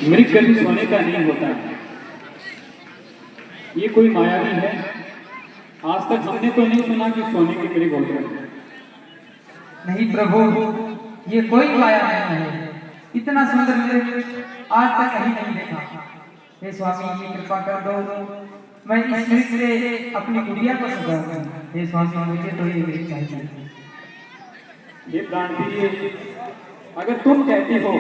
मृग कभी सोने का नहीं होता। ये कोई माया भी है? आज तक हमने तो नहीं सुना कि सोने के मृग होते हैं। नहीं प्रभु, ये कोई माया नहीं है। इतना सुंदर मृग आज तक कहीं नहीं देखा। हे स्वामी, ये कृपा कर दो, मैं इस मृग से अपनी गुड़िया को सजाऊंगा। हे स्वामी, मुझे तो ये मृग चाहिए। ये प्राण प्रिय, अगर तुम कहती हो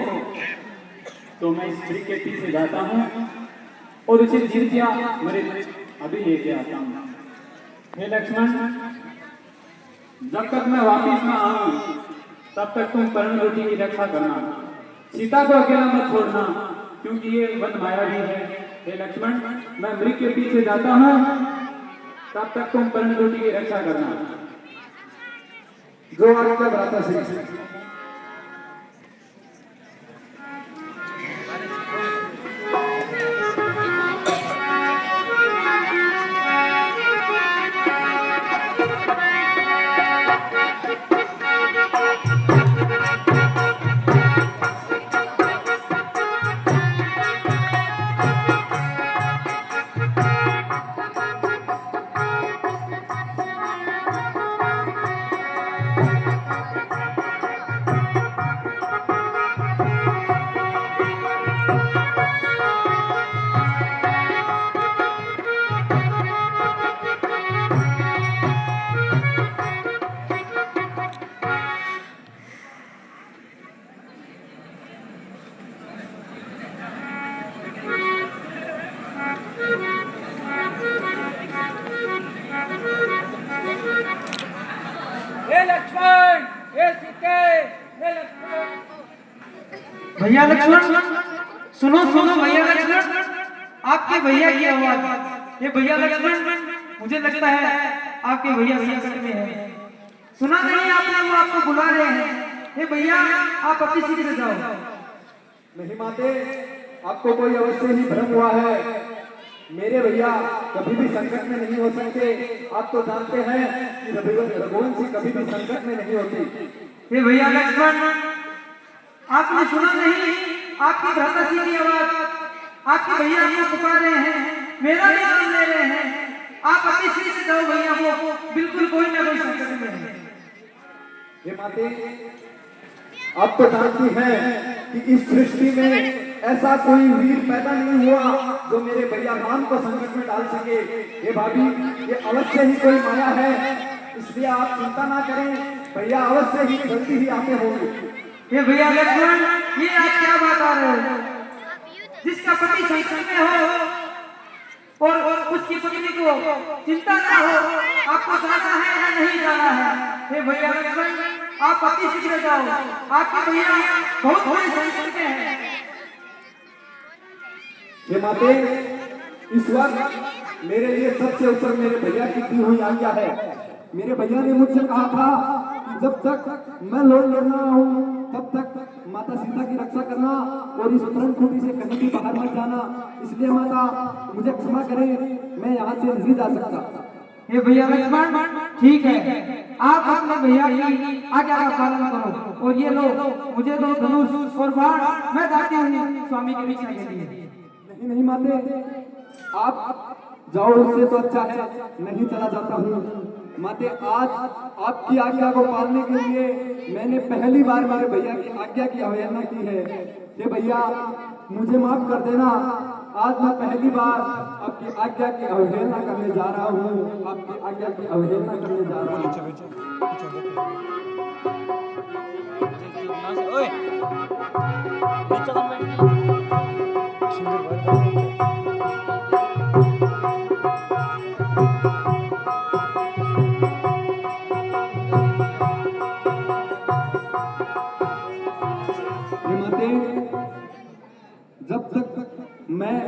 तो मैं इस मृग के पीछे जाता हूँ और उसे जीवित मरे अभी लेके आता हूँ। हे लक्ष्मण, जब तक मैं वापिस न आऊं तब तक तुम पर्ण रोटी की रक्षा करना। सीता को अकेला मत छोड़ना, क्योंकि ये वन माया भी है। हे लक्ष्मण, मैं मृग के पीछे जाता हूँ, तब तक तुम पर्ण रोटी की रक्षा करना। जो आज्ञा भ्राता श्री। भैया लक्ष्मण, सुनो सुनो भैया लक्ष्मण, आपके भैया की आवाज। ये भैया लक्ष्मण, मुझे लगता है आपके भैया संकट में है। सुना नहीं आपने, वो आपको बुला रहे हैं। ये भैया, आप अपनी सीट पे जाओ। नहीं माते, आपको कोई अवश्य ही भ्रम हुआ है। मेरे भैया कभी भी संकट में नहीं हो सकते। आप तो जानते हैं कि रघुवंशी कभी भी संकट में नहीं होती। ये भैया लक्ष्मण, आपने सुना नहीं आपकी भ्राताश्री की आवाज? आपके भैया आपको पुकार रहे हैं, मेरा भी नाम ले रहे हैं। आप अपनी सीट से जाओ भैया, वो बिल्कुल कोई ना कोई संकट में है। हे माते, आप तो जानती हैं कि इस सृष्टि में ऐसा कोई वीर पैदा नहीं हुआ जो मेरे भैया राम को संकट में डाल सके। ये भाभी, ये अवश्य ही कोई माया है, इसलिए आप चिंता ना करें। भैया अवश्य ही जल्दी ही आते होंगे। ये भैया लक्ष्मण, ये आप क्या बात आ रहे हो? जिसका पति संकट में हो और उसकी पत्नी को चिंता ना हो, आपको जाना है या नहीं जाना है? हे भैया लक्ष्मण, आप पति सीख जाओ, आपके भैया बहुत बड़े संकट में हैं। ये माते, इस वक्त मेरे लिए सबसे ऊपर मेरे भैया की दी हुई आज्ञा है। मेरे भैया ने मुझसे कहा था कि जब तक मैं लौट लड़ना हूँ तब तक माता सीता की रक्षा करना और इस तरण खूंटी से कहीं भी बाहर मत जाना। इसलिए माता, मुझे क्षमा करें, मैं यहाँ से नहीं जा सकता। हे भैया लक्ष्मण, ठीक है, आप अपने भैया की आज्ञा का पालन करो और ये लो, मुझे दो धनुष और बाण, मैं जाती हूँ स्वामी की रक्षा के लिए। नहीं नहीं माते, आप जाओ, उससे तो अच्छा है नहीं चला जाता हूँ। माते, आज आपकी आज्ञा को पालने के लिए मैंने पहली बार मेरे भैया की आज्ञा की अवहेलना की है। ये भैया, मुझे माफ कर देना। आज मैं पहली बार आपकी आज्ञा की अवहेलना करने जा रहा हूँ। आपकी आज्ञा की अवहेलना करने जा रहा जब तक मैं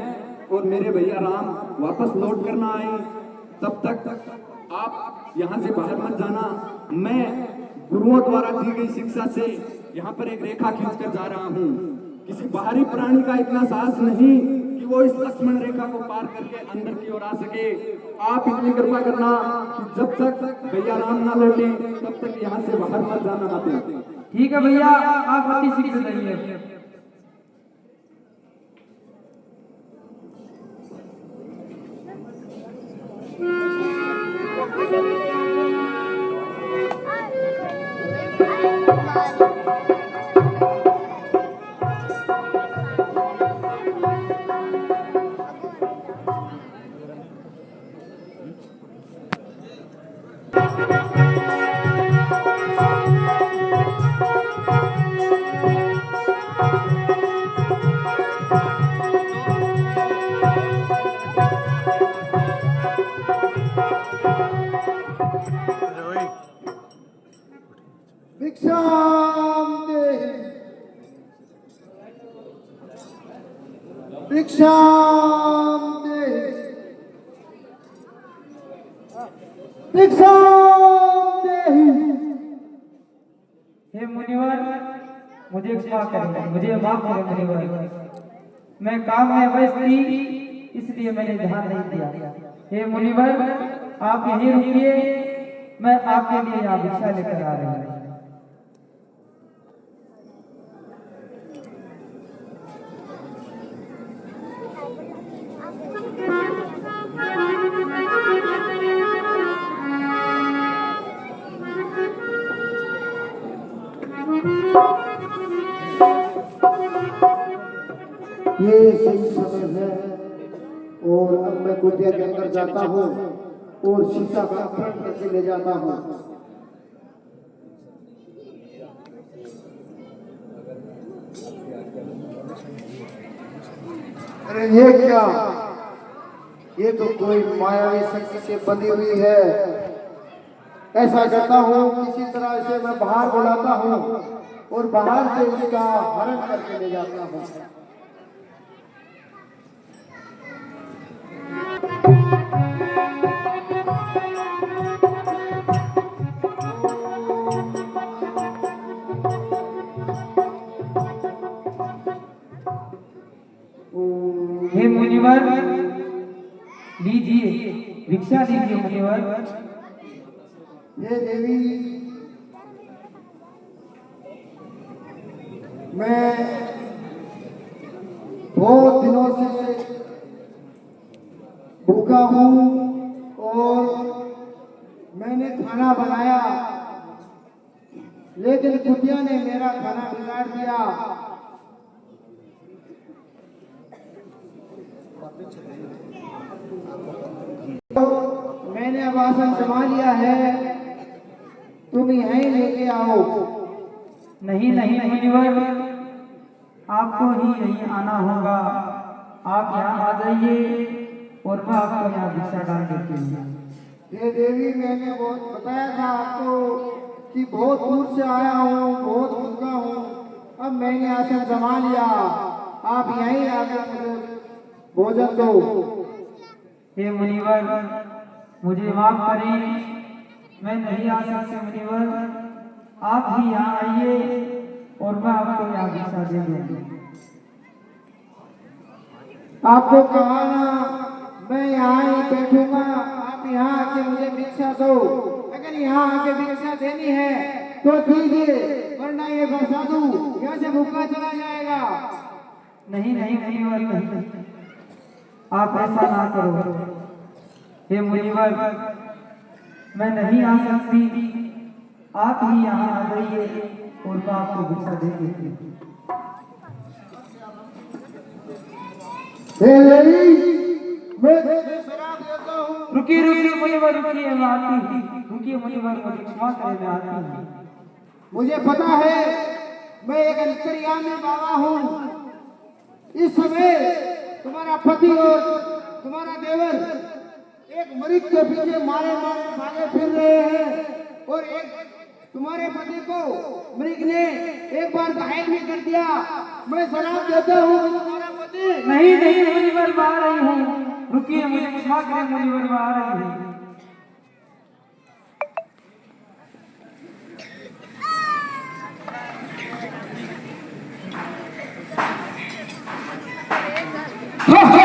और मेरे भैया राम वापस लौट कर ना आए तब तक आप यहाँ से बाहर मत जाना। मैं गुरुओं द्वारा दी गई शिक्षा से यहाँ पर एक रेखा खींचकर जा रहा हूँ। किसी बाहरी प्राणी का इतना साहस नहीं कि वो इस लक्ष्मण रेखा को पार करके अंदर की ओर आ सके। आप इतनी कृपा करना कि जब तक भैया राम ना लौटे तब तक यहाँ से बाहर मत जाना। आते ठीक है भैया, आप अति शीघ्र जाइए। भिक्षाम देहि भिक्षाम देहि। हे मुनिवर, मुझे क्षमा करें, मुझे माफ करें मुनिवर। मैं काम में व्यस्त थी, इसलिए मैंने ध्यान नहीं दिया। हे मुनिवर, आप यहीं रुकिए, मैं आपके लिए यहाँ भिक्षा लेकर आ रही हूँ। ये सही समय है और अब मैं कुटिया के अंदर जाता हूँ और सीता का अपहरण करके ले जाता हूँ। अरे ये क्या, ये तो कोई मायावी शक्ति से बंधी हुई है। ऐसा करता हूँ, किसी तरह से मैं बाहर बुलाता हूँ और बाहर से उसका हरण करके ले जाता हूँ। हे मुनिवर, लीजिए भिक्षा लीजिए मुनिवर। ये देवी, मैं बहुत दिनों से भूखा हूँ और मैंने खाना बनाया, लेकिन कुतिया ने मेरा खाना बिगाड़ दिया। तो मैंने अब आसन जमा लिया है, तुम यहीं लेके आओ। नहीं नहीं मुनिवर, आपको ही यहीं आना होगा। आप यहाँ आ जाइए और मैं आपको यहाँ भिक्षा डाल देती हूँ। ये देवी, मैंने बहुत बताया था आपको कि बहुत दूर से आया हूँ, बहुत भूखा हूँ। अब मैंने आसन जमा लिया, आप यहीं आकर मुझे भोजन दो। हे मुनिवर, मुझे माफ करें, मैं नहीं आ सकता मुनिवर। आप ही यहाँ आइए और मैं आपको यहाँ भिक्षा दे दूँगी। आपको कहा ना, मैं यहाँ ही बैठूंगा, आप यहाँ आके मुझे भिक्षा दो। अगर यहाँ आके भिक्षा देनी है तो दीजिए, वरना ये साधु यहाँ से भूखा चला जाएगा। नहीं नहीं मुनिवर, नहीं, आप ऐसा ना करो। हे मुनिवर, मैं नहीं आ सकती, आप ही यहाँ आ जाइए और मैं आपको भिक्षा दे देती हूँ। हे देवी, मैं शराब देता हूँ। रुकिए रुकिए मुनिवर, रुकिए, मैं आती हूँ। रुकिए मुनिवर, मुझे क्षमा करें, मैं आती हूँ। मुझे पता है, मैं एक अंतर्यामी बाबा हूँ। इस समय तुम्हारा पति और तुम्हारा देवर एक मरीज के पीछे मारे मारे भागे फिर रहे हैं और एक तुम्हारे पति को मृग ने एक बार घायल भी कर दिया। मैं शराब देता हूँ तुम्हारा पति। नहीं नहीं मुनिवर, मैं आ रही हूँ। रुकिए, मुझे क्षमा करें मुनिवर, मैं आ रही हूँ। हाँ